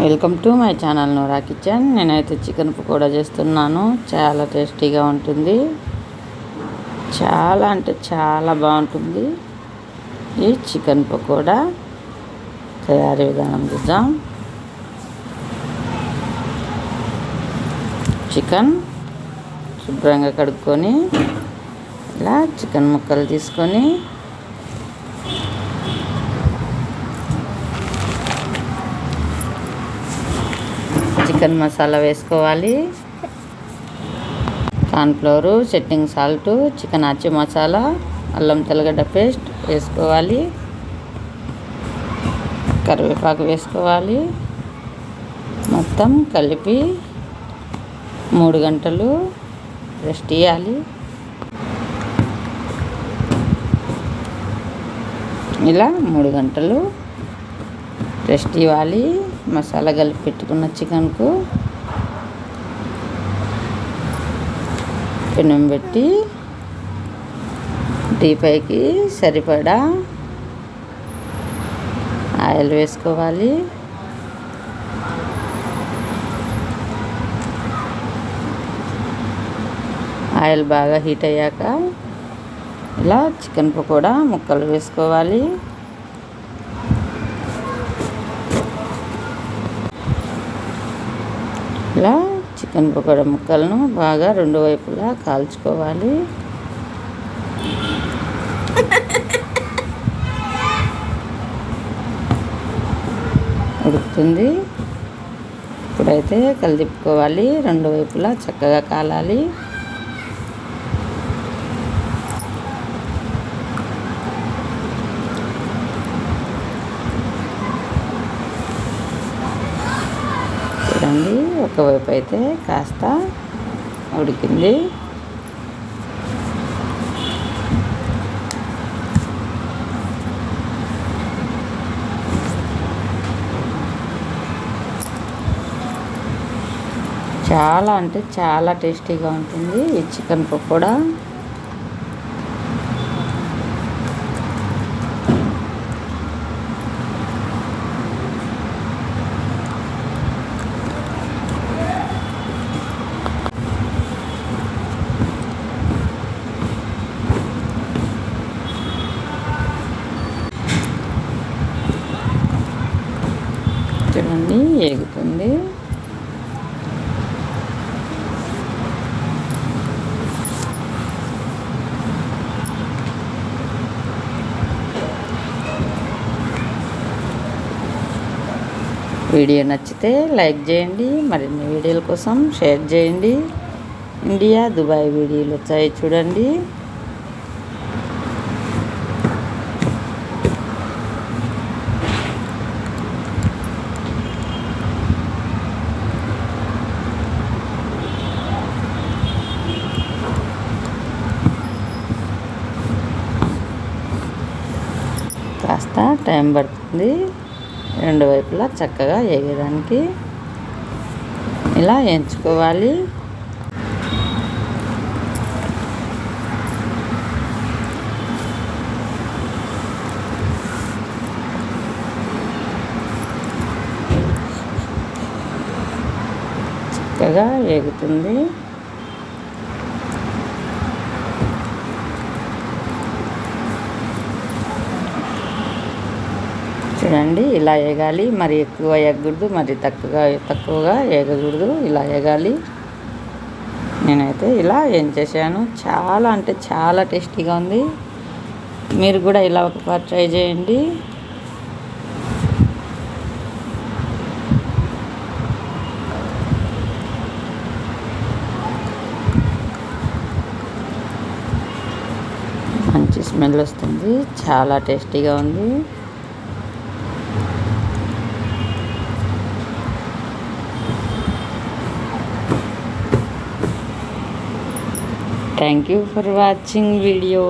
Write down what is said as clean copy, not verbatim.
Welcome to my channel Noora kitchen. నేనైతే chicken pakoda చేస్తున్నాను. చాలా టేస్టీగా ఉంటుంది. చాలా అంటే చాలా బాగుంటుంది ఈ చికెన్ పకోడా. తయారీ విధానం చూద్దాం. చికెన్ శుభ్రంగా కడుక్కొని ఇలా చికెన్ ముక్కలు తీసుకొని చికెన్ మసాలా వేసుకోవాలి. కార్న్ఫ్లోరు, సెట్టింగ్ సాల్టు, చికెన్ ఆచి మసాలా, అల్లం తెల్లగడ్డ పేస్ట్ వేసుకోవాలి. కరివేపాకు వేసుకోవాలి. మొత్తం కలిపి 3 గంటలు రెస్ట్ ఇవ్వాలి. ఇలా 3 గంటలు రెస్ట్ ఇవ్వాలి. మసాలా కలిపి పెట్టుకున్న చికెన్కు పెనం పెట్టి డీపైకి సరిపడా ఆయిల్ వేసుకోవాలి. ఆయిల్ బాగా హీట్ అయ్యాక ఇలా చికెన్ పకోడా ముక్కలు వేసుకోవాలి. ఇలా చికెన్ పకోడా ముక్కలను బాగా 2 వైపులా కాల్చుకోవాలి. ఉడుకుతుంది. ఇప్పుడైతే కలిదిప్పుకోవాలి. 2 వైపులా చక్కగా కాలాలి. చూడండి, ఒకవైపు అయితే కాస్త ఉడికింది. చాలా అంటే చాలా టేస్టీగా ఉంటుంది ఈ చికెన్ పకోడా. చూడండి, ఎగుతుంది. వీడియో నచ్చితే లైక్ చేయండి. మరిన్ని వీడియోల కోసం షేర్ చేయండి. ఇండియా, దుబాయ్ వీడియోలు వచ్చాయి చూడండి. కాస్త టైం పడుతుంది 2 వైపులా చక్కగా వేగడానికి. ఇలా ఎంచుకోవాలి. చక్కగా వేగుతుంది. చూడండి, ఇలా వేగాలి. మరి ఎక్కువ వేగకూడదు, మరి తక్కువగా వేగకూడదు. ఇలా వేగాలి. నేనైతే ఇలా ఏం చేశాను. చాలా అంటే చాలా టేస్టీగా ఉంది. మీరు కూడా ఇలా ఒకసారి ట్రై చేయండి. మంచి స్మెల్ వస్తుంది. చాలా టేస్టీగా ఉంది. Thank you for watching video.